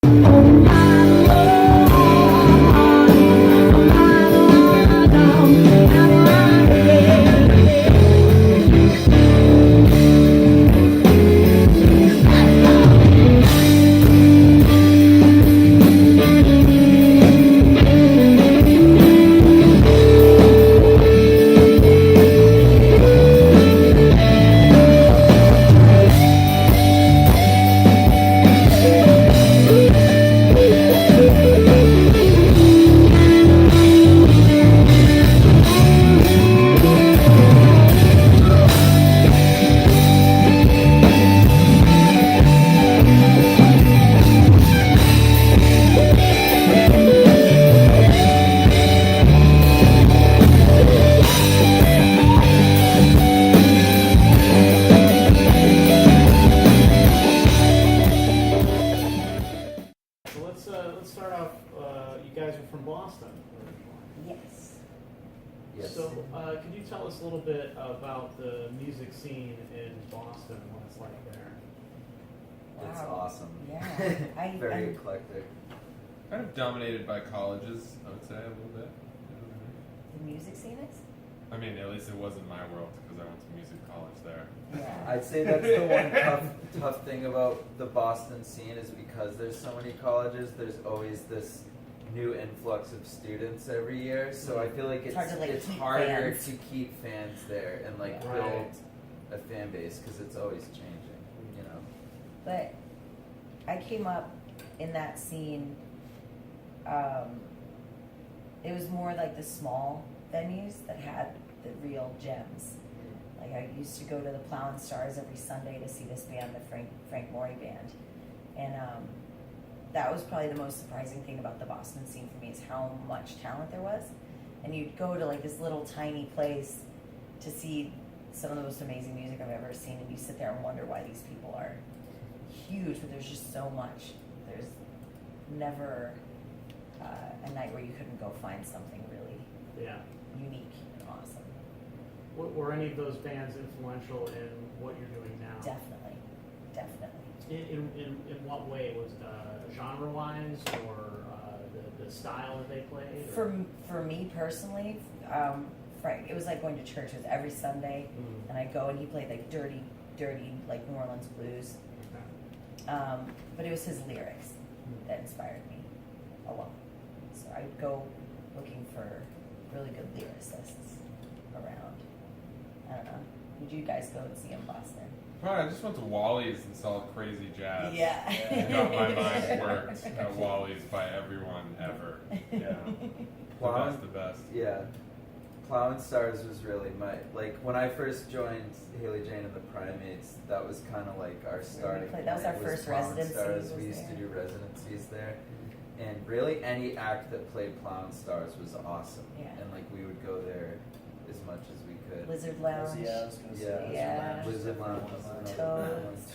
Let's start off. You guys are from Boston originally. Yes. So, could you tell us a little bit about the music scene in Boston, what it's like there? It's Wow. awesome. Yeah. Very eclectic. Kind of dominated by colleges, I would say, a little bit. The music scene is? I mean, at least it wasn't my world because I went to music college there. Yeah. I'd say that's the one tough thing about the Boston scene is because there's so many colleges, there's always this new influx of students every year. So I feel like it's keep harder fans. to keep fans there and like Yeah. build a fan base because it's always changing, you know. But I came up in that scene. It was more like the small venues that had the real gems. Like I used to go to the Plowing Stars every Sunday to see this band, the Frank Morey band, and that was probably the most surprising thing about the Boston scene for me is how much talent there was. And you'd go to like this little tiny place to see some of the most amazing music I've ever seen, and you sit there and wonder why these people are huge, but there's just so much. There's never a night where you couldn't go find something really unique and awesome. Were any of those bands influential in what you're doing now? Definitely. In what way? Was genre-wise or the style that they played? For me personally, Frank, it was like going to church. It was every Sunday, and I'd go and he played like dirty like New Orleans blues. Okay. But it was his lyrics that inspired me a lot. So I'd go looking for really good lyricists around. I don't know. Would you guys go and see in Boston? Probably, I just went to Wally's and saw Crazy Jazz. Yeah. And got my mind worked at Wally's by everyone ever. Yeah. The best. Yeah. Plowing Stars was really like when I first joined Hayley Jane and the Primates, that was kind of like our starting point. That was our first Plowing residency. Stars. We used to do residencies there. And really any act that played Plowing Stars was awesome. Yeah. And like we would go there as much as we could. Lizard Lounge. Yeah, I was gonna say Yeah. Lizard Lounge.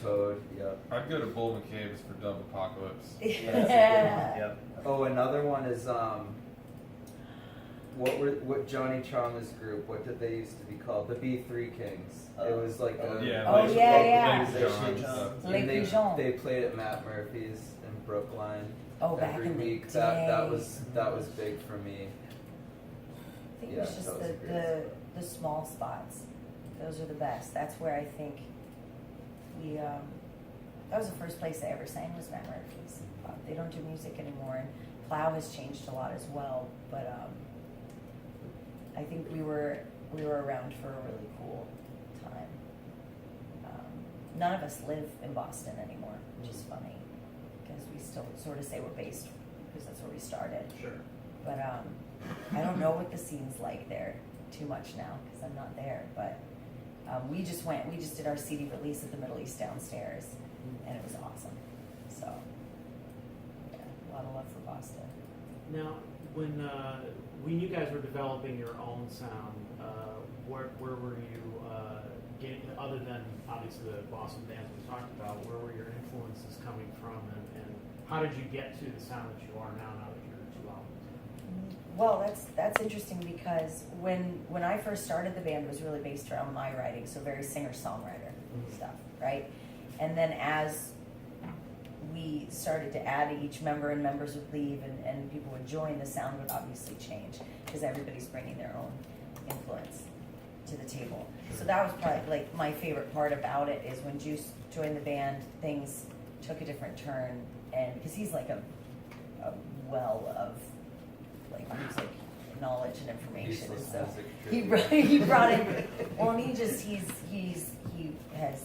Toad. Yep. I'd go to Bull McCabe's for Dub Apocalypse. Yeah. Yep. Oh, another one is what Johnny Trauma's group? What did they used to be called? The B3 Kings. It was like a Les Pigeons. They played at Matt Murphy's in Brookline. Oh, back every in week. the day. That was big for me. I think it was just the small spots. Those are the best. That's where I think we. That was the first place I ever sang was Matt Murphy's. They don't do music anymore, and Plow has changed a lot as well. But I think we were around for a really cool time. None of us live in Boston anymore, which is funny because we still sort of say we're based because that's where we started. Sure. But I don't know what the scene's like there too much now because I'm not there. But we just did our CD release at the Middle East downstairs, and it was awesome. So yeah, a lot of love for Boston. Now, when you guys were developing your own sound, where were you getting, other than obviously the Boston bands we talked about, where were your influences coming from, and how did you get to the sound that you are now that you're 2 albums? Well, that's interesting because when I first started the band, it was really based around my writing, so very singer-songwriter stuff, right? And then as we started to add to each member, and members would leave, and people would join, the sound would obviously change because everybody's bringing their own influence to the table. So that was probably like my favorite part about it, is when Juice joined the band, things took a different turn, and because he's like a well of like music knowledge and information, and Useless so music he brought in. Well, and he has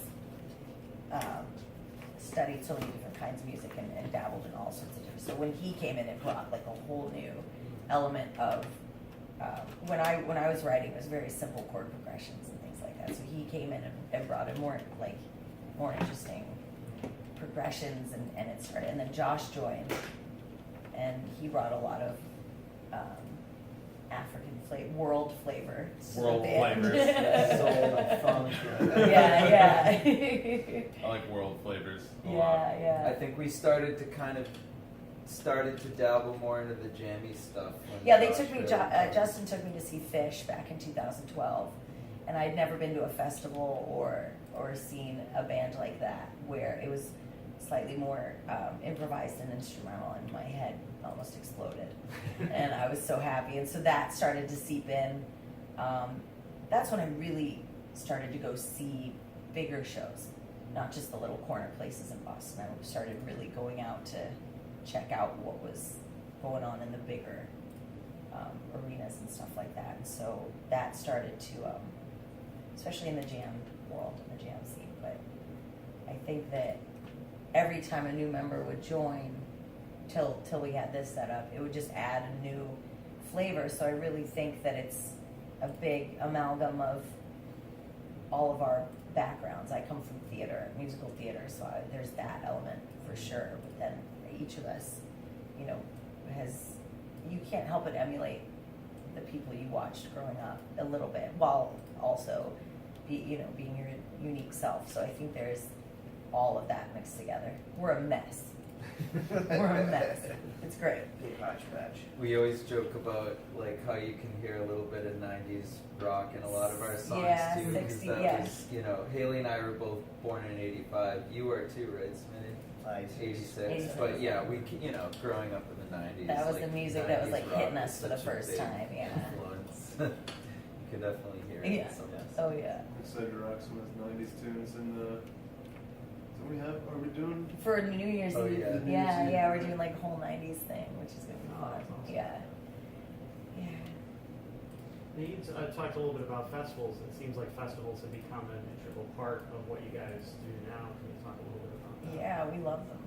studied so many different kinds of music and dabbled in all sorts of different. So when he came in, it brought like a whole new element of when I was writing, it was very simple chord progressions and things like that. So he came in and brought in more interesting progressions, and it started. And then Josh joined, and he brought a lot of African world flavor to World the band. flavors. Soul and funk. Yeah. I like world flavors a lot. Yeah. I think we started to dabble more into the jammy stuff. when Yeah, they Josh took me. really came. Justin took me to see Fish back in 2012, and I'd never been to a festival or seen a band like that, where it was slightly more improvised and instrumental, and my head almost exploded, and I was so happy. And so that started to seep in. That's when I really started to go see bigger shows, not just the little corner places in Boston. I started really going out to check out what was going on in the bigger arenas and stuff like that. And so that started to, especially in the jam world, in the jam scene. But I think that every time a new member would join, till we had this set up, it would just add a new flavor. So I really think that it's a big amalgam of all of our backgrounds. I come from theater, musical theater, so there's that element for sure. But then each of us, you can't help but emulate the people you watched growing up a little bit, while also being your unique self. So I think there's all of that mixed together. We're a mess. We're a mess. It's great. Big hodgepodge. We always joke about like how you can hear a little bit of 90s rock in a lot of our songs Yeah, too, because 60, that yeah. was, Haley and I were both born in '85. You were too, right, Smitty? Nice. 86. 86. But yeah, we growing up in the 90s. That was like, the music that was 90s like rock hitting was us for the such a first big time. Yeah. influence. You could definitely hear it. Yeah. in some Oh yeah. I'm excited to rock some of those 90s tunes and are we doing? For New Year's Oh, Eve. yeah. New Year's Eve. Yeah, we're doing like a whole 90s thing, which is gonna be Oh, fun. that's awesome. Yeah. You talked a little bit about festivals. It seems like festivals have become an integral part of what you guys do now. Can you talk a little bit about that? Yeah, we love them.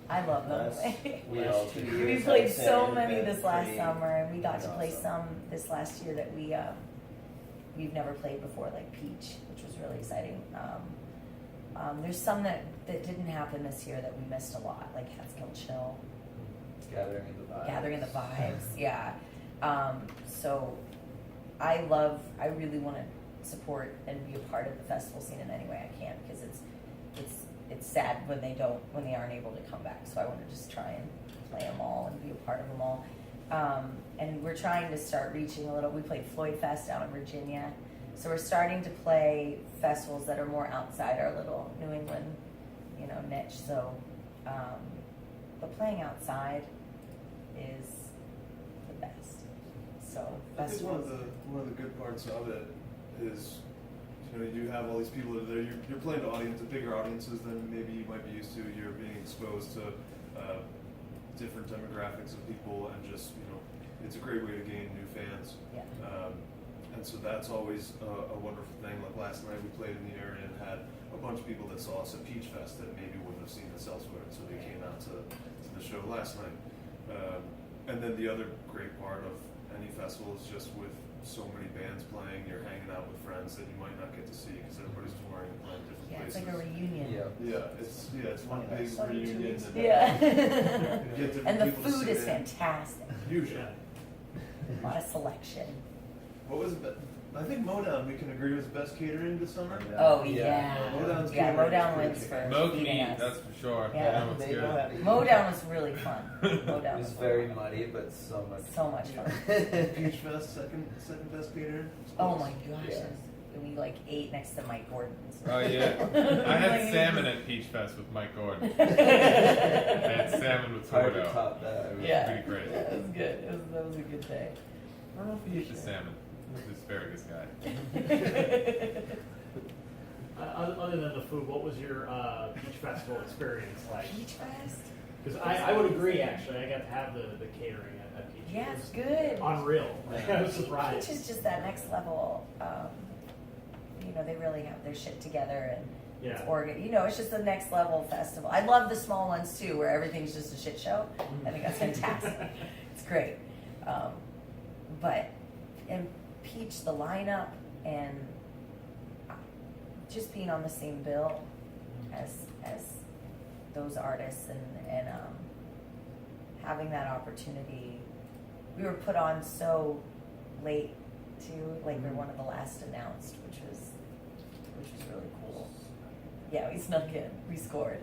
I love them. We all Last 2 do. We years, played I'd say, so have many been this last pretty- summer, and we got to pretty play awesome. some this last year that we've never played before, like Peach, which was really exciting. There's some that didn't happen this year that we missed a lot, like Catskill Chill, Gathering in the Vibes. Gathering the Vibes. Yeah. So I really want to support and be a part of the festival scene in any way I can, because it's sad when they aren't able to come back. So I want to just try and play them all and be a part of them all. And we're trying to start reaching a little. We played Floyd Fest down in Virginia, so we're starting to play festivals that are more outside our little New England, niche. So, but playing outside is the best. So I think one festivals. of the good parts of it is, you have all these people that are there. You're playing to bigger audiences than maybe you might be used to. You're being exposed to different demographics of people, and just it's a great way to gain new fans. Yeah. And so that's always a wonderful thing. Like last night, we played in the area and had a bunch of people that saw us at Peach Fest that maybe wouldn't have seen us elsewhere, and so they came out to the show last night. And then the other great part of any festival is just with so many bands playing, you're hanging out with friends that you might not get to see because everybody's touring and playing different Yeah, it's places. like a reunion. Yeah. It's one Yeah, big it's like 2 reunion. weeks And Yeah. you get different And the people to food sit is in. fantastic. Usually. A lot of selection. What was it? I think Modown, we can agree, was the best catering this summer. Oh Yeah. yeah. Modown's Yeah, catering Modown is wins great. for Mo can feeding eat, us. that's for sure. Yeah. That one's They know how good. to eat. Modown was really fun. Modown It was was very really fun. muddy, but so much So much fun. Peach Fest, second best catering. Oh my gosh, Yeah. it and we like ate next to Mike Gordon's. Oh yeah, I had Like, salmon at Peach Fest with Mike Gordon. I had salmon with Hard to Tordo. top that. It was Yeah, pretty great. It was good. That was a good day. I don't know if he ate the salmon. He was an asparagus guy. Other than the food, what was your beach festival experience like? Peach Fest? Because I would agree, actually. I got to have the catering at Peach. Yeah, It it's was good. unreal. Like, I was Peach surprised. is just that next level. You know, they really have their shit together, and it's Yeah. you know, it's just the next level festival. I love the small ones too, where everything's just a shit show. I think that's fantastic. It's great. But in Peach, the lineup and just being on the same bill as those artists and having that opportunity. We were put on so late too, like we were one of the last announced, which was really cool. Yeah, we snuck in, we scored.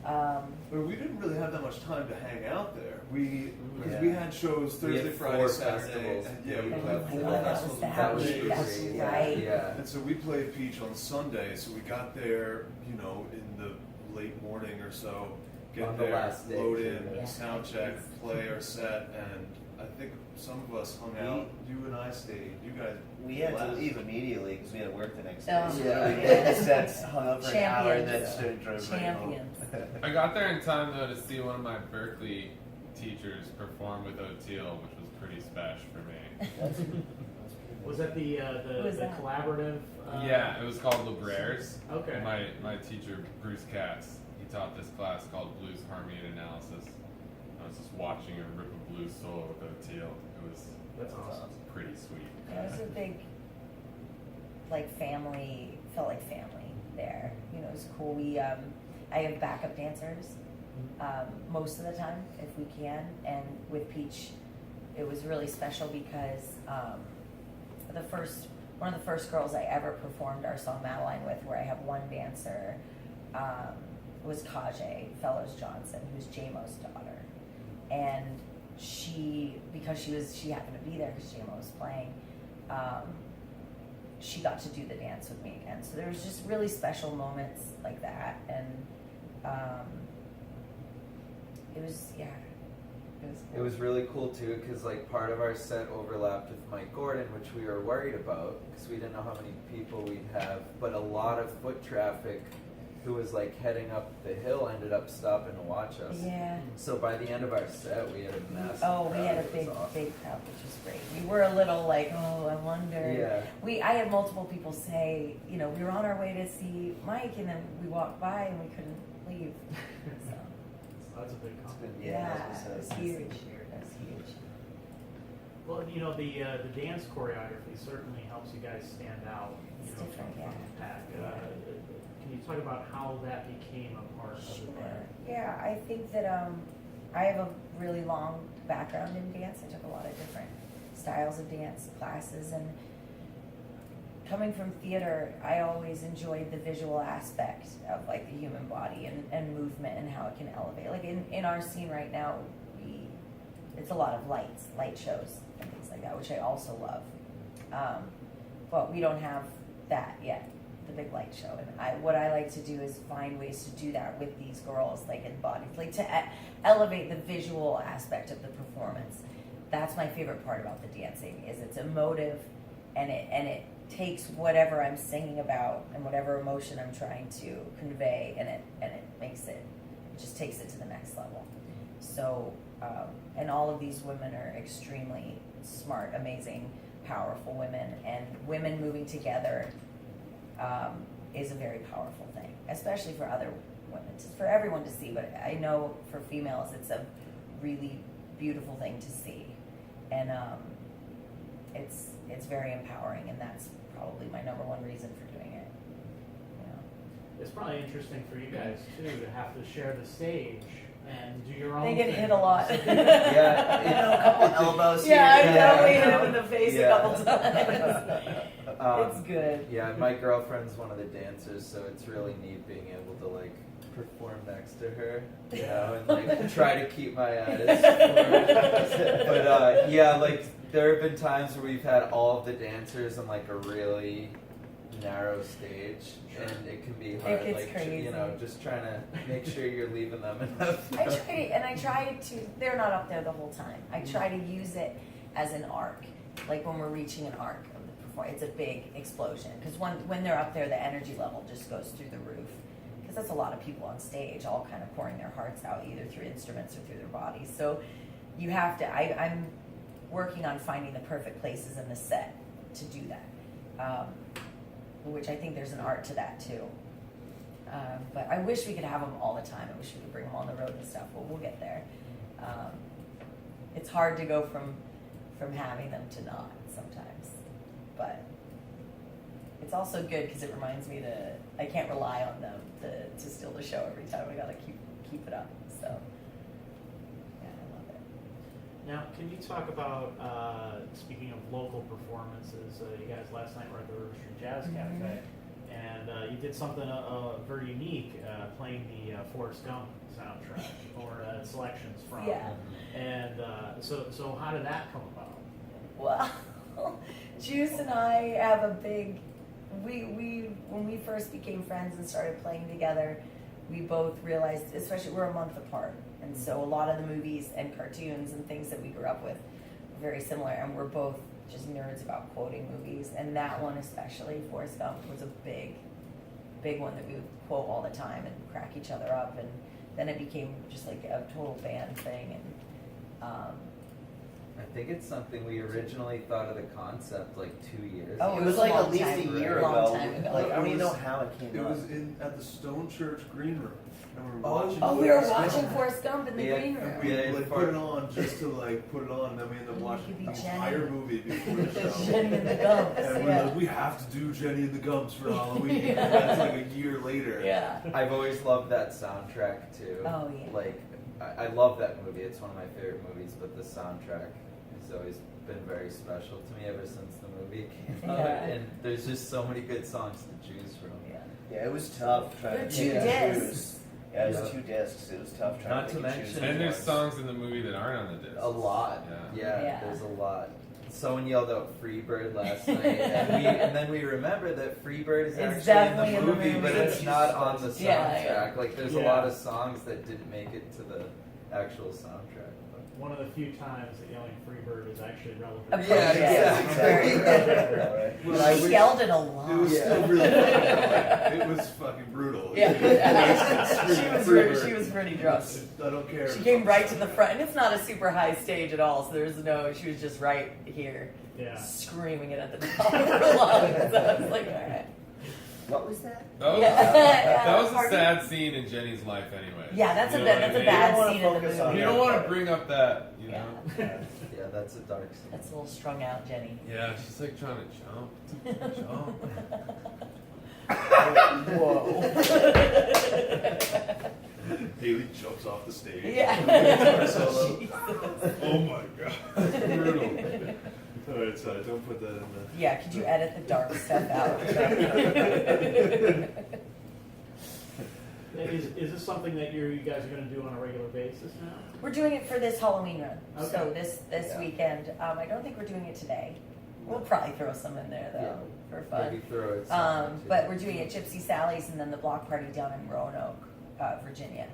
But we didn't really have that much time to hang out there. Because Yeah. we had shows We had Thursday, 4 Friday, Saturday. festivals. And, yeah, we Yeah, played that 4 was festivals. that That was week, that's crazy. right. Yeah. And so we played Peach on Sunday, so we got there, you know, in the late morning or so, get On the there, last day, load too. in, Yeah. sound check, play our set, and I think some of us hung out. You and I stayed. You guys We had to left. leave immediately because we had to work the next day. Oh, So yeah. we did the sets, hung out for an hour, and then Champions. started driving right home. Champions. I got there in time though to see one of my Berkeley teachers perform with O'Teal, which was pretty special for me. Was that the was the that? collaborative? Yeah, it was called Libraires. Okay. My teacher, Bruce Katz, he taught this class called Blues Harmony and Analysis. I was just watching him rip a blues solo with O'Teal. It was That's awesome. pretty sweet. It was a big, like, family, felt like family there. You know, it was cool. I have backup dancers most of the time, if we can. And with Peach, it was really special because one of the first girls I ever performed our song Madeline with, where I have one dancer, was Kajay Fellows Johnson, who's J-Mo's daughter. And because she happened to be there because J-Mo was playing, she got to do the dance with me again. So there was just really special moments like that, and it was cool. It was really cool too, because like part of our set overlapped with Mike Gordon, which we were worried about because we didn't know how many people we'd have. But a lot of foot traffic, who was like heading up the hill, ended up stopping to watch us. Yeah. So by the end of our set, we had a massive Oh, we crowd. had a It was big awesome. crowd, which was great. We were a little like, oh, I wonder. Yeah. I had multiple people say, you know, we were on our way to see Mike, and then we walked by and we couldn't leave. So, That's a big compliment. yeah, that's it was what's huge. It was huge. Well, you know, the dance choreography certainly helps you guys stand out. You It's know, different, from yeah. the pack. Yeah. Can you talk about how that became a part of the Sure. band? Yeah, I think that I have a really long background in dance. I took a lot of different styles of dance classes, and coming from theater, I always enjoyed the visual aspect of like the human body and movement and how it can elevate. Like in our scene right now, it's a lot of light shows and things like that, which I also love. But we don't have that yet, the big light show. And what I like to do is find ways to do that with these girls, like in body, like to elevate the visual aspect of the performance. That's my favorite part about the dancing, is it's emotive, and it takes whatever I'm singing about and whatever emotion I'm trying to convey, and it just takes it to the next level. So, and all of these women are extremely smart, amazing, powerful women, and women moving together is a very powerful thing, especially for other women, just for everyone to see. But I know for females, it's a really beautiful thing to see, and it's very empowering, and that's probably my number one reason for doing it. You know? It's probably interesting for you guys too to have to share the stage and do your own. They get thing. hit a lot. Yeah, You know, a couple elbows here. Yeah, I know. there, We you hit know. him in the face Yeah. a couple times. It's good. Yeah, my girlfriend's one of the dancers, so it's really neat being able to like perform next to her, you know, and like try to keep my eyes forward. But yeah, like there have been times where we've had all of the dancers in like a really narrow stage, and it can be hard. gets like crazy. you know, just trying to make sure you're leaving them enough. I try to, they're not up there the whole time. I try to use it as an arc. Like when we're reaching an arc of the performance, it's a big explosion. Because when they're up there, the energy level just goes through the roof. Because that's a lot of people on stage, all kind of pouring their hearts out, either through instruments or through their bodies. So you have to, I'm working on finding the perfect places in the set to do that. Which I think there's an art to that too. But I wish we could have them all the time. I wish we could bring them on the road and stuff, but we'll get there. It's hard to go from having them to not sometimes, but it's also good because it reminds me that I can't rely on them to steal the show every time. I gotta keep it up. So yeah, I love it. Now, can you talk about, speaking of local performances, you guys last night were at the River Street Jazz Cafe, and you did something very unique, playing the Forrest Gump soundtrack, or selections from. Yeah. And so how did that come about? Well, Juice and I have a big. We when we first became friends and started playing together, we both realized, especially we're a month apart, and so a lot of the movies and cartoons and things that we grew up with are very similar, and we're both just nerds about quoting movies, and that one especially, Forrest Gump, was a big one that we would quote all the time and crack each other up, and then it became just like a total band thing, and I think it's something we originally thought of the concept like 2 years Oh, It ago. was like long at least time- a year long ago. time ago. Like I don't even It know was- how it came It up. was at the Stone Church Green Room, and we were Oh, watching. oh, we were Forrest watching Gump. Forrest Gump in the Yeah, green And room. we Yeah, like far- put it on just to like put it on, and then we ended up You watching could be the Jenny. entire movie before the show. Jenny and the Gumps. And we're Yeah. like, we have to do Jenny and the Gumps for Halloween. Yeah. And that's like a year later. Yeah. I've always loved that soundtrack too. Oh, yeah. Like I love that movie. It's one of my favorite movies, but the soundtrack has always been very special to me ever since the movie came out. Yeah. And there's just so many good songs to choose from. Yeah. Yeah, it was tough trying They're to two pick and discs. choose. Yeah, it was Yeah. 2 discs. It was tough trying Not to to pick and choose mention- which And there's ones. songs in the movie that aren't on the disc. A lot. Yeah. Yeah. There's a lot. Someone yelled out Freebird last night, and then we remember that Freebird is It's actually definitely in the movie, but it's movie. not on the soundtrack. Yeah, Like there's Yeah. a lot of songs that didn't make it to the actual soundtrack. One of the few times that yelling Freebird is actually relevant. Yeah, Yes, exactly. very Right. Well, I She wish- yelled it a lot. It was still really funny. It was fucking brutal. She was pretty drunk. I don't care. She came right to the front, and it's not a super high stage at all, so she was just right here, Yeah. screaming it at the top of her lungs. So I was like, all right. What was that? That was, Yeah. that was a Pardon? sad scene in Jenny's life anyway. Yeah, that's You a know what that's I a mean? bad You don't wanna scene in the focus movie. on You that don't want to part. bring up that, you Yeah. know? Yeah, that's a dark scene. That's a little strung out, Jenny. Yeah, she's like trying to jump. Whoa. Hayley jumps off the stage. Yeah. Guitar solo. Jesus. Oh my god. Brutal. Alright, so don't put that in the. Yeah, could you edit the dark stuff out? Is this something that you guys are going to do on a regular basis now? We're doing it for this Halloween run. So Okay. this Yeah. weekend. I don't think we're doing it today. We'll probably throw some in there though for fun. Maybe throw it somewhere, too. But we're doing it Gypsy Sally's and then the block party down in Roanoke, Virginia,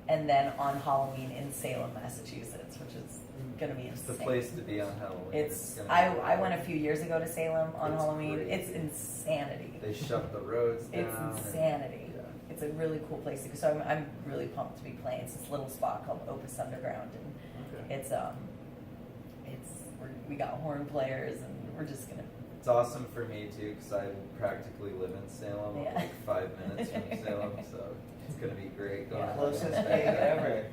and then on Halloween in Salem, Massachusetts, which is going to be It's insane. the place to be on Halloween. It's gonna be I went a few years ago to Salem on It's Halloween. crazy. It's insanity. They shut the roads down. It's and- insanity. yeah. It's a really cool place to go. So I'm really pumped to be playing. It's this little spot called Opus Underground, and Okay. we got horn players, and we're just gonna. It's awesome for me too, because I practically live in Salem, Yeah. like 5 minutes from Salem, so it's gonna be great going. Yeah. to Closest Salem. gig ever.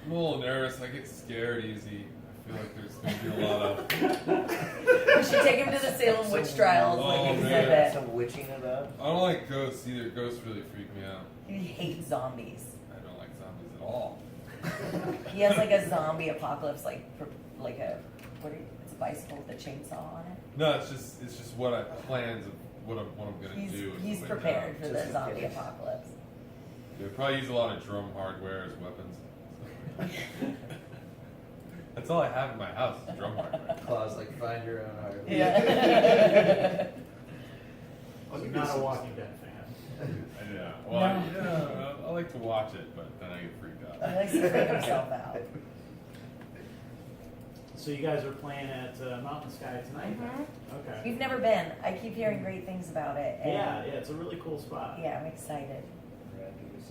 I'm a little nervous. I get scared easy. I feel like there's going to be a lot of. We should take him to the Salem witch trials, Oh, like man. exhibit. Some witching about. I don't like ghosts either. Ghosts really freak me out. He hates zombies. I don't like zombies at all. He has like a zombie apocalypse, like it's a bicycle with a chainsaw on it. No, it's just what I plans of what I'm gonna do. and He's what I prepared do. for Just the in zombie case. apocalypse. They probably use a lot of drum hardware as weapons. That's all I have in my house is drum hardware. Claus, like, find your own hardware. Yeah. not a Walking Dead fan. Yeah. Well, I like to watch it, but then I get freaked out. He likes to freak himself out. So you guys are playing at Mountain Sky tonight? Okay. We've never been. I keep hearing great things about it. And Yeah, it's a really cool spot. yeah, I'm excited.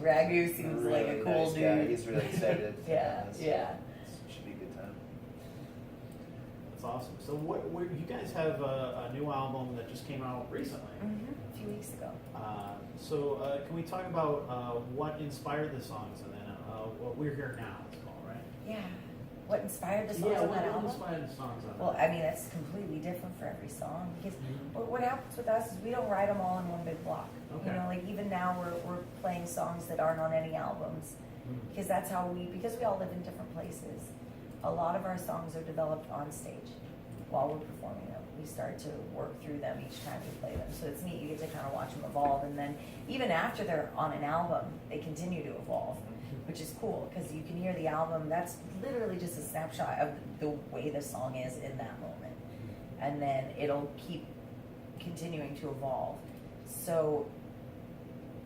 Ragu Ragu seems really like a cool nice guy. dude. He's really excited. Yeah, yeah. Should be a good time. That's awesome. So what you guys have a new album that just came out recently. A few weeks ago. So can we talk about what inspired the songs and then what we're here now? It's called, right? Yeah. What inspired the songs on that what album? inspired the songs on Well, that? I mean, that's completely different for every song because Mhm. what happens with us is we don't write them all in one big block. Okay. You know, like even now we're playing songs that aren't on any albums because that's how because we all live in different places. A lot of our songs are developed on stage while we're performing them. We start to work through them each time we play them. So it's neat. You get to kind of watch them evolve. And then even after they're on an album, they continue to evolve, which is cool because you can hear the album. That's literally just a snapshot of the way the song is in that moment. And then it'll keep continuing to evolve. So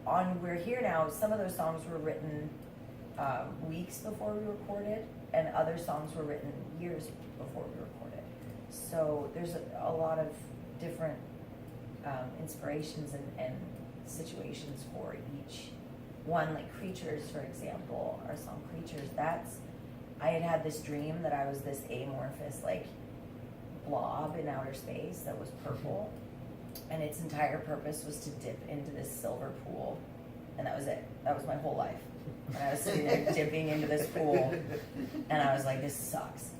on We're Here Now, some of those songs were written weeks before we recorded, and other songs were written years before we recorded. So there's a lot of different inspirations and situations for each one. Like Creatures, for example, our song Creatures, I had this dream that I was this amorphous like blob in outer space that was purple, and its entire purpose was to dip into this silver pool, and that was it. That was my whole life. And I was sitting there dipping into this pool, and I was like, this sucks.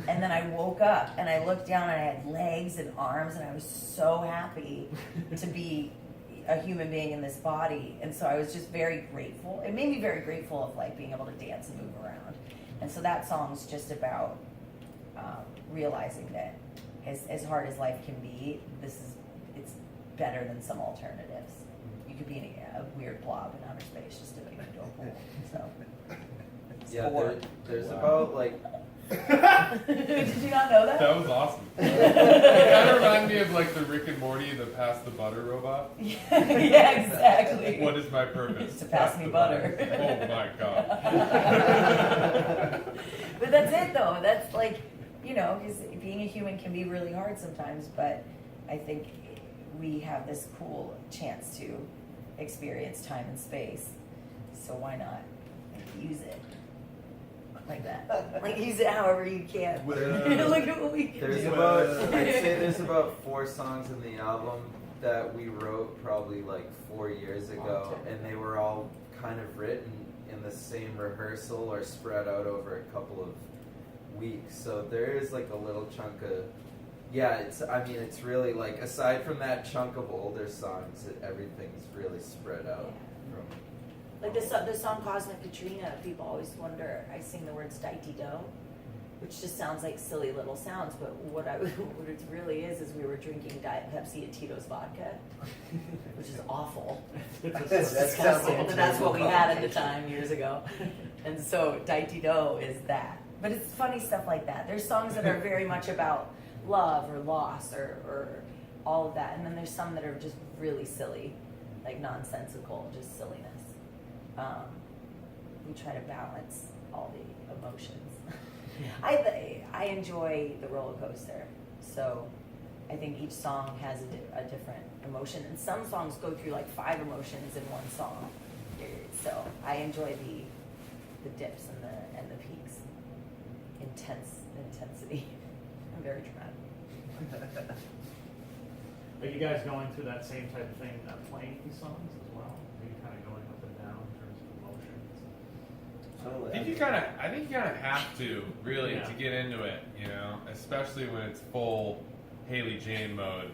And then I woke up and I looked down and I had legs and arms, and I was so happy to be a human being in this body. And so I was just very grateful. It made me very grateful of like being able to dance and move around. And so that song's just about realizing that as hard as life can be, it's better than some alternatives. You could be in a weird blob in outer space just dipping into a pool. So Yeah, Or- there's about like did you not know that? That was awesome. It kind of reminded me of like the Rick and Morty, the pass the butter robot. Yeah, exactly. What is my purpose? To pass me the butter. Oh my god. But that's it though. That's like, you know, because being a human can be really hard sometimes, but I think we have this cool chance to experience time and space. So why not use it like that? Like use it however you can. Look at what we can there's do. about I'd say there's about 4 songs in the album that we wrote probably like 4 years ago, and they were all kind of written in the same rehearsal or spread out over a couple of weeks. So there is like a little chunk of it's really like, aside from that chunk of older songs, everything's really spread out. From Like the song Cosmic Katrina, people always wonder, I sing the words "di-di-do," which just sounds like silly little sounds, but what it really is we were drinking Diet Pepsi and Tito's vodka, which is awful. It's disgusting, but that's what we had at the time years ago. And so "di-di-do" is that. But it's funny stuff like that. There's songs that are very much about love or loss or all of that, and then there's some that are just really silly, like nonsensical, just silliness. We try to balance all the emotions. I enjoy the roller coaster, so I think each song has a different emotion, and some songs go through like 5 emotions in one song. So I enjoy the dips and the peaks. Intensity. I'm very dramatic. Are you guys going through that same type of thing playing these songs as well? Are you kind of going up and down in terms of emotions? I think you kind of have to really to get into it, you know, especially when it's full Hayley Jane mode.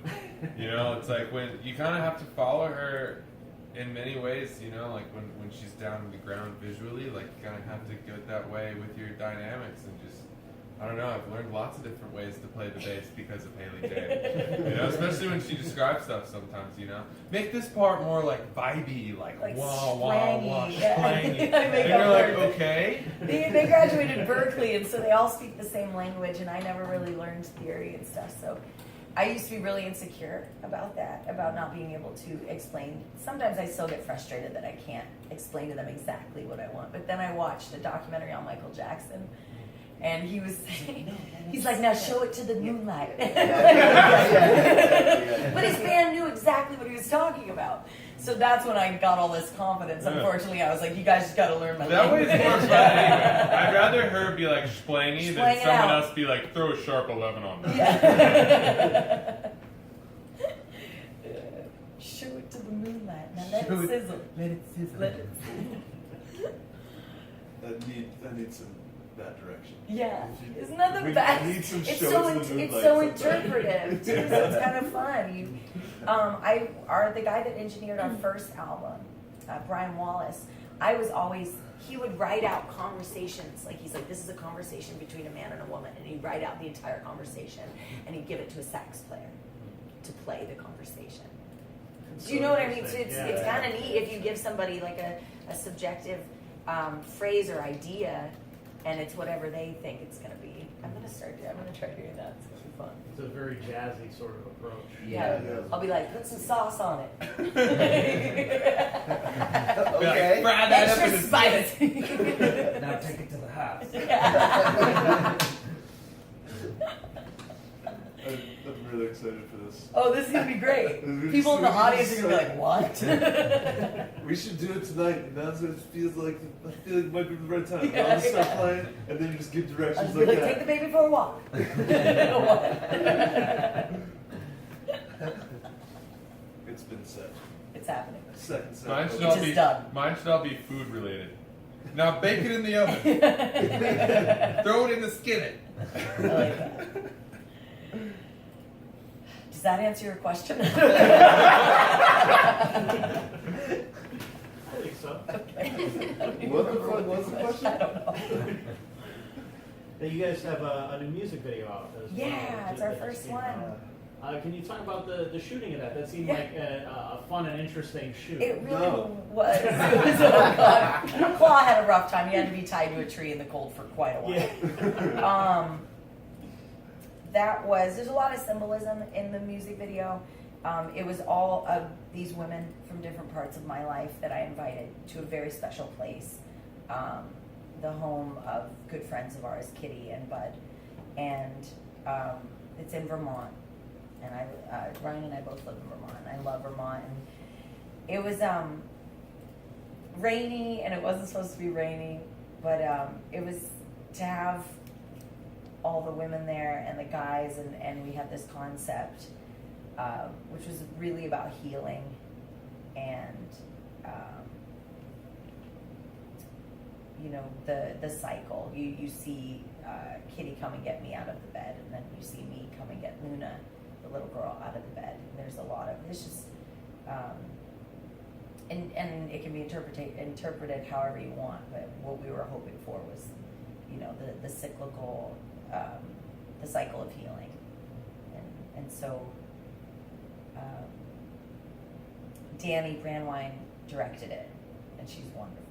You know, it's like when you kind of have to follow her in many ways, you know, like when she's down on the ground visually, like you kind of have to go that way with your dynamics and just, I don't know, I've learned lots of different ways to play the bass because of Hayley Jane. You know, especially when she describes stuff sometimes, you know. Make this part more like vibey, like wah, wah, wah, splangy. splangy. And you're like, okay. They graduated Berkeley, and so they all speak the same language, and I never really learned theory and stuff. So I used to be really insecure about that, about not being able to explain. Sometimes I still get frustrated that I can't explain to them exactly what I want. But then I watched a documentary on Michael Jackson, and he was saying, he's like, now show it to the moonlight. But his band knew exactly what he was talking about. So that's when I got all this confidence. Yeah. Unfortunately, I was like, you guys just got to learn my That language. way's more fun anyway. I'd rather her be like splangy than Splang it someone out. else be like, throw a sharp 11 on that. Yeah. Show it to the moonlight. Now let Show it it- sizzle. Let it sizzle. Let it I need some that direction. Yeah, isn't that the We best? need some It's show so to the it's moonlight so sometime. interpretive too. So it's kind of fun. The guy that engineered our first album, Brian Wallace. He would write out conversations. Like he's like, this is a conversation between a man and a woman, and he'd write out the entire conversation, and he'd give it to a sax player to play the conversation. Do you know what I mean? So it's kind of neat if you give somebody like a subjective phrase or idea, and it's whatever they think it's going to be. I'm going to try doing that. It's going to be fun. It's a very jazzy sort of approach. Yeah. Yeah. I'll be like, put some sauce on it. Okay. Fry that up in Extra a spicy. Now take it to the house. I'm really excited for this. Oh, this is going to be great. People in the audience are going to be like, what? We should do it tonight. And that's what it feels like. I feel like it might be the right time. Yeah, I'll just start yeah. playing, and then you just give I'll directions just be like like, that. take the baby for a walk. It's been said. It's happening. Second set. Mine should It's all just be done. mine should all be food related. Now bake it in the oven. Throw it in the skillet. I like that. Does that answer your question? I think so. Okay. What the fuck was the question? I don't know. Now you guys have a new music video out as well. Yeah, it's our first came one. out. Can you talk about the shooting of that? That seemed Yeah. like a fun and interesting shoot. It really No. was. It was oh God. Claw had a rough time. He had to be tied to a tree in the cold for quite a while. Yeah. There's a lot of symbolism in the music video. It was all of these women from different parts of my life that I invited to a very special place. The home of good friends of ours, Kitty and Bud. And it's in Vermont. And Ryan and I both live in Vermont. I love Vermont. And it was rainy, and it wasn't supposed to be rainy, but it was to have all the women there and the guys, and we had this concept, which was really about healing and the cycle. You see Kitty come and get me out of the bed, and then you see me come and get Luna, the little girl, out of the bed. And there's a lot of it's just and it can be interpreted however you want, but what we were hoping for was the cyclical the cycle of healing, and so Danny Brandwine directed it, and she's wonderful.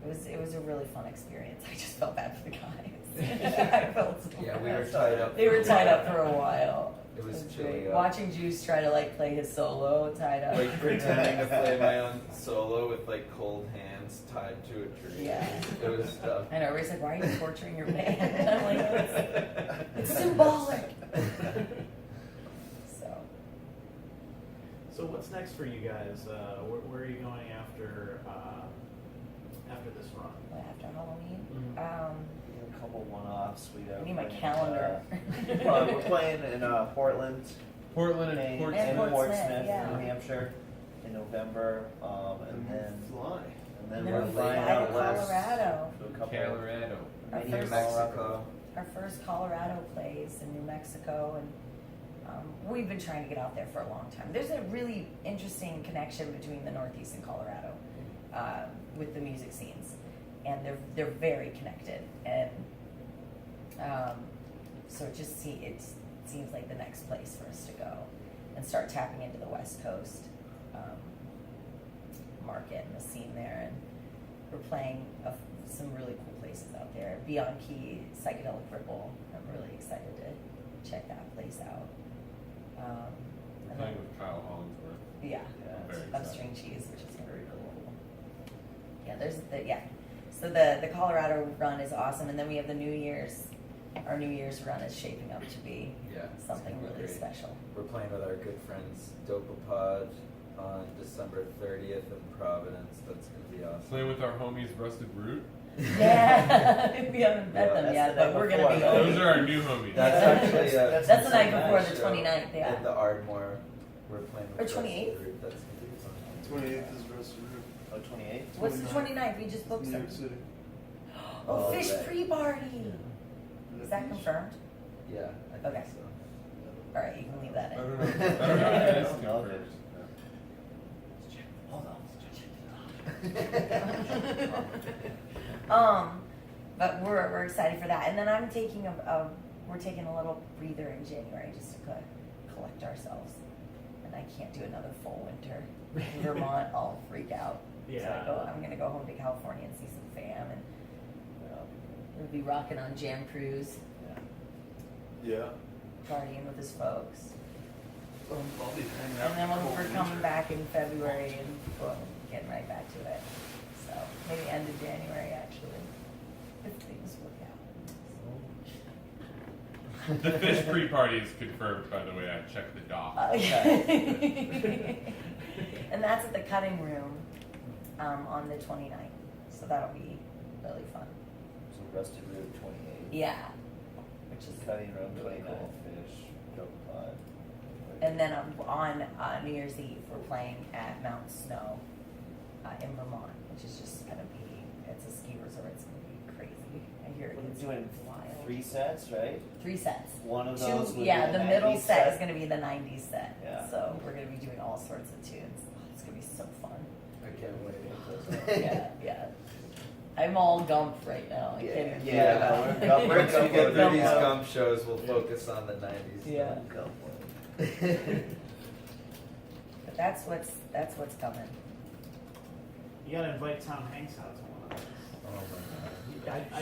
It was a really fun experience. I just felt bad for the guys. I felt so Yeah, we bad. were tied up. They were tied up for a while. It was great. chilly out. Watching Juice try to play his solo tied up. Like pretending to play my own solo with cold hands tied to a tree. Yeah. It was tough. I know. Everybody's like, "Why are you torturing your band?" I'm like, "It's symbolic." So what's next for you guys? Where are you going after this run? After Halloween, Mhm. A couple one-offs. We I need my calendar. we're playing in Portland, Portland and in Portsmouth. Portsmouth, yeah. New Hampshire, in November, and then fly. we're flying to out west Colorado. to a couple Colorado. Our mini New first- Mexico. Our first Colorado plays in New Mexico, and we've been trying to get out there for a long time. There's a really interesting connection between the Northeast and Colorado with the music scenes, and they're very connected. And so it seems like the next place for us to go and start tapping into the West Coast market and the scene there. And we're playing some really cool places out there. Beyond Key, Psychedelic Ripple. I'm really excited to check that place out. And Playing then, with Kyle Hollingsworth. yeah, I'm very of excited. string cheese, which is very cool. Yeah, there's the So the Colorado run is awesome, and then we have the New Year's. Our New Year's run is shaping up to be Yeah, it's something gonna be really great. special. We're playing with our good friends Dopapod on December 30th in Providence. That's gonna be awesome. Playing with our homies Rusted Root. Yeah, we haven't met Yeah, them that's yet, the but night we're gonna be. before. Those are our new homies. That's actually That's the night before the show 29th, yeah. At the Ardmore, we're playing with Or Rusted 28th? Root. That's gonna be fun. 28th is Rusted Root. Oh, 28th? What's the 29th? We just booked New some. York City. Oh, Oh, fish right. pre-party. Is that confirmed? Yeah, I think Okay. so. All right, you can leave that I in. don't know. I don't know if it is I don't know if confirmed. Hold on. But we're excited for that, and then I'm taking we're taking a little breather in January just to collect ourselves, and I can't do another full winter in Vermont. I'll freak out. Yeah. So I'm gonna go home to California and see some fam, and we'll be rocking on Jam Cruise, Yeah. partying with his folks. I'll be hanging out. And then in the we're cold coming winter. back in February and boom, getting right back to it. So maybe end of January actually, if things work out. The fish pre-party is confirmed, by the way. I checked the doc. And that's at the cutting room on the 29th. So that'll be really fun. So Rusted Root, 28th. Yeah. Which is Cutting Room, really 29th. cool. Fish, Dopapod. And then on New Year's Eve, we're playing at Mount Snow in Vermont, which is just gonna be, it's a ski resort. It's gonna be crazy. I hear it We're gets doing wild. 3 sets, right? 3 sets. One of Two, those would yeah, be the a middle 90s set is going to be the 90s set. Yeah. So we're going to be doing all sorts of tunes. It's going to be so fun. I can't wait. Yeah, yeah. I'm all gump right now. I Yeah, can't even yeah, figure it out. no, we're Once we get through Gump these mode. gump shows, we'll focus on the 90s. Yeah. Go for But that's what's coming. You gotta invite Tom Hanks out to one of those. Oh my god. I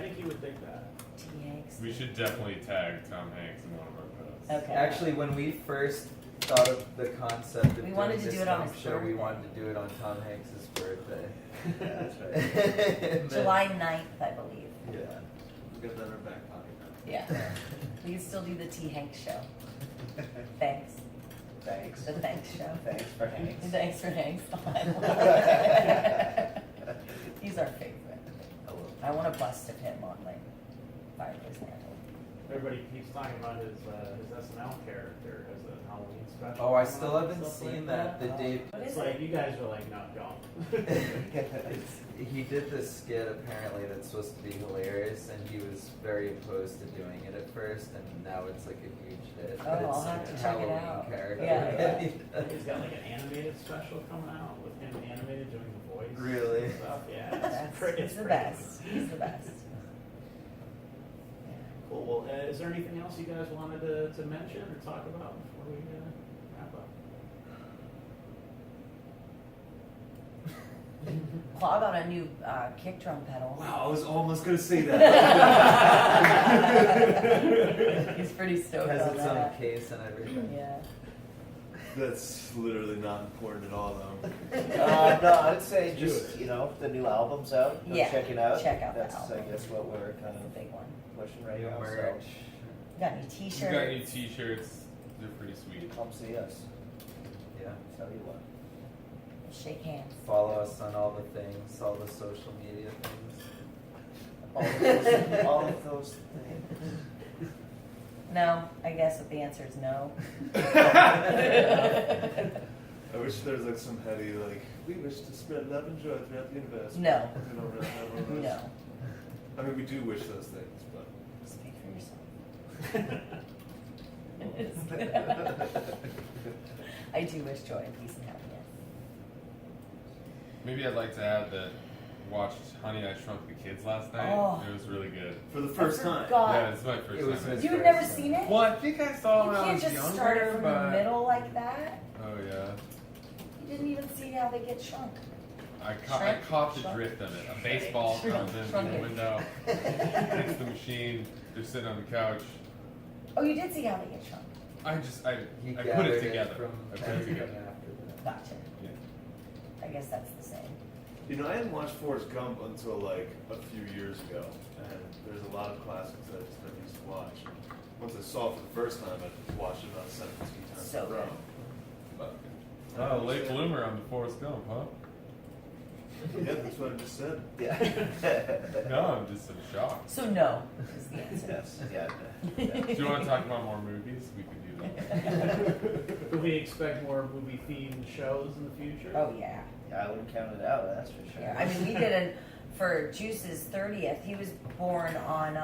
think he would think that. T. Hanks. We should definitely tag Tom Hanks in one of our posts. Okay. Actually, when we first thought of the concept of We doing wanted to this do it on gump his show, we birthday. wanted to do it on Tom Hanks' birthday. Yeah, that's right. And then- July 9th, I believe. Yeah. We'll get that in our back pocket now. Yeah. We can still do the T. Hanks show. Thanks. Thanks. The Thanks show. Thanks for Hanks. Thanks for Hanks. He's our favorite. I want to bust of him on like fireplace mantle. Everybody keeps talking about his SNL character as a Halloween special. Oh, I still coming up and haven't stuff seen like that. The Dave. What It's is like it? you guys are like, no, don't. He did this skit apparently that's supposed to be hilarious, and he was very opposed to doing it at first, and now it's like a huge hit. Oh, But it's I'll like have to a check it Halloween out. character. Yeah, that he does. He's got like an animated special coming out with him animated doing the voice. Really? and stuff. Yeah, That's, it's he's the crazy. best. He's the best. Cool. Well, is there anything else you guys wanted to mention or talk about before we wrap up? Claw got a new kick drum pedal. Wow, I was almost gonna say that. He's pretty stoked Has on its own that. case and everything. Yeah. That's literally not important at all, though. No, I'd say just, the new album's out. Go Yeah, check it out. check out the That's, album. I guess, what we're kind That's a of big one. pushing right New now. merch. Got new We t-shirts. got new T-shirts. They're pretty sweet. So come see us. Yeah. Tell you what. Shake hands. Follow us on all the things, all the social media things. All of those things. No, I guess the answer is no. I wish there was like some heady, like, we wish to spread love and joy throughout the universe. No. We don't really have one of those. No. I mean, we do wish those things, but. Speak for yourself. I do wish joy and peace and happiness. Maybe I'd like to add that watched Honey, I Shrunk the Kids last night. Oh. It was really good. For the first time. Yeah, it's my It first was time. his You've first never time. seen it? Well, I think I saw You when I can't was just younger, start it from but the middle like that. oh yeah, You didn't even see how they get shrunk. I Shrunk? caught the Shrunk? drift of it. A baseball Shrunk. comes in through Shrunk the it. window, hits the machine. They're sitting on the couch. Oh, you did see How They Get Shrunk. I He put gathered it together. from I put it everything together. after that. Gotcha. Yeah. I guess that's the same. You know, I hadn't watched Forrest Gump until like a few years ago, and there's a lot of classics that I just never used to watch. Once I saw it for the first time, I watched it about 17 times So in a row. good. But Oh, late bloomer on the Forrest Gump, huh? yeah, that's what I just said. Yeah. No, I'm just in shock. So no is the answer. Yes, yeah. Do you want to talk about more movies? We could do that. Do we expect more movie themed shows in the future? Oh yeah. I wouldn't count it out, that's for sure. Yeah. I mean, we did for Juice's 30th. He was born on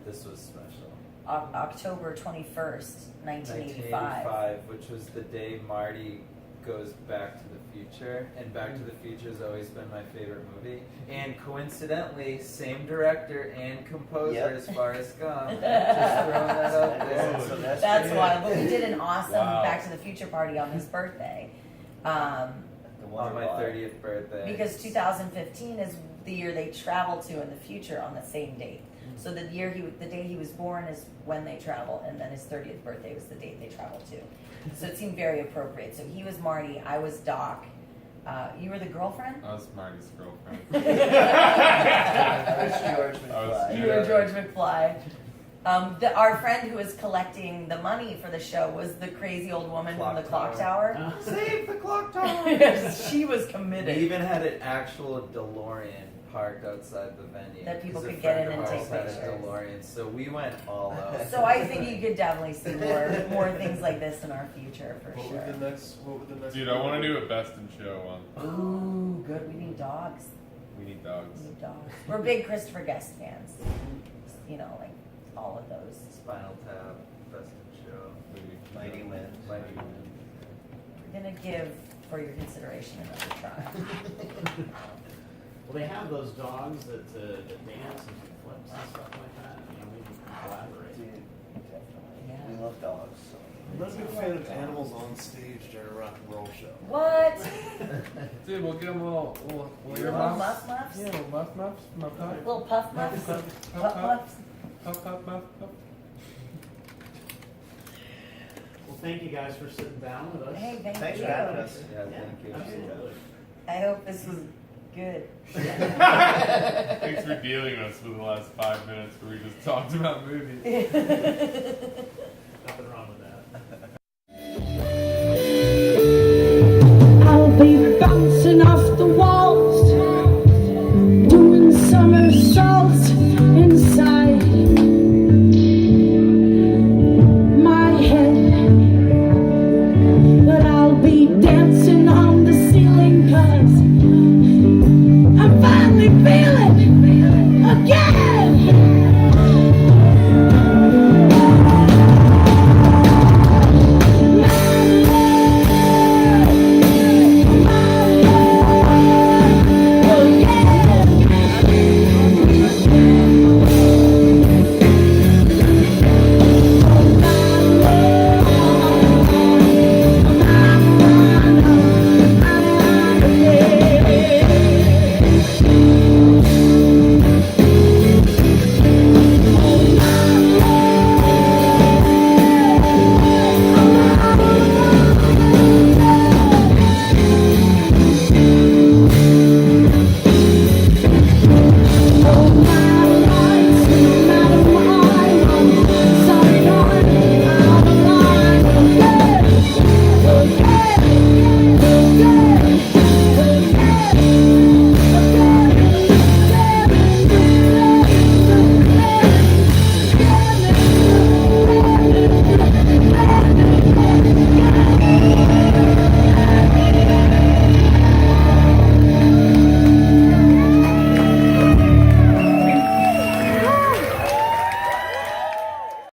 This was special. October 21st, 1985. 1985, which was the day Marty goes Back to the Future, and Back to the Future has always been my favorite movie. And coincidentally, same director and composer Yep. as Forrest Gump. Just throwing that out there. Oh, So That's true. wild. But we did an awesome Wow. Back to the Future party on his birthday. The On Wonder my Bar. 30th birthday. Because 2015 is the year they travel to in the future on the same date. So the day he was born is when they travel, and then his 30th birthday was the date they traveled to. So it seemed very appropriate. So he was Marty, I was Doc. You were the girlfriend? I was Marty's girlfriend. I was George I was- McFly. You were George McFly. Our friend who was collecting the money for the show was the crazy old woman from the clock tower. Save the clock tower! She was We committed. even had an actual DeLorean parked outside the venue. That people 'cause a could get friend in of and ours take had a pictures. DeLorean, so we went all out. So I think you could definitely see more things like this in our future for What sure. would the next? Dude, I want to do a best in show one. Ooh, good. We need dogs. We need dogs. We need dogs. We're big Christopher Guest fans. You know, like all of those. Spinal Tap, Best in Show, We need- Mighty Wind. Mighty Wind. We're gonna give for your consideration another try. Well, they have those dogs that dance and do flips and stuff like that. You know, maybe you can collaborate. Dude, definitely. Yeah. We love dogs. So. I'm not a big fan of animals on stage during a rock and roll show. What? Dude, we'll give them little Little earmuffs. muff muffs? Yeah, little muff muffs. Muff muff. Little puff muffs? Puff, Puff muffs? Puff, puff, muff, puff. Well, thank you guys for sitting down with us. Hey, thank Thanks you. for having us. Yeah, Yeah, thank you. absolutely. I hope this was good. Thanks for dealing with us for the last 5 minutes where we just talked about movies. Nothing wrong with that. I'll be bouncing off the wall.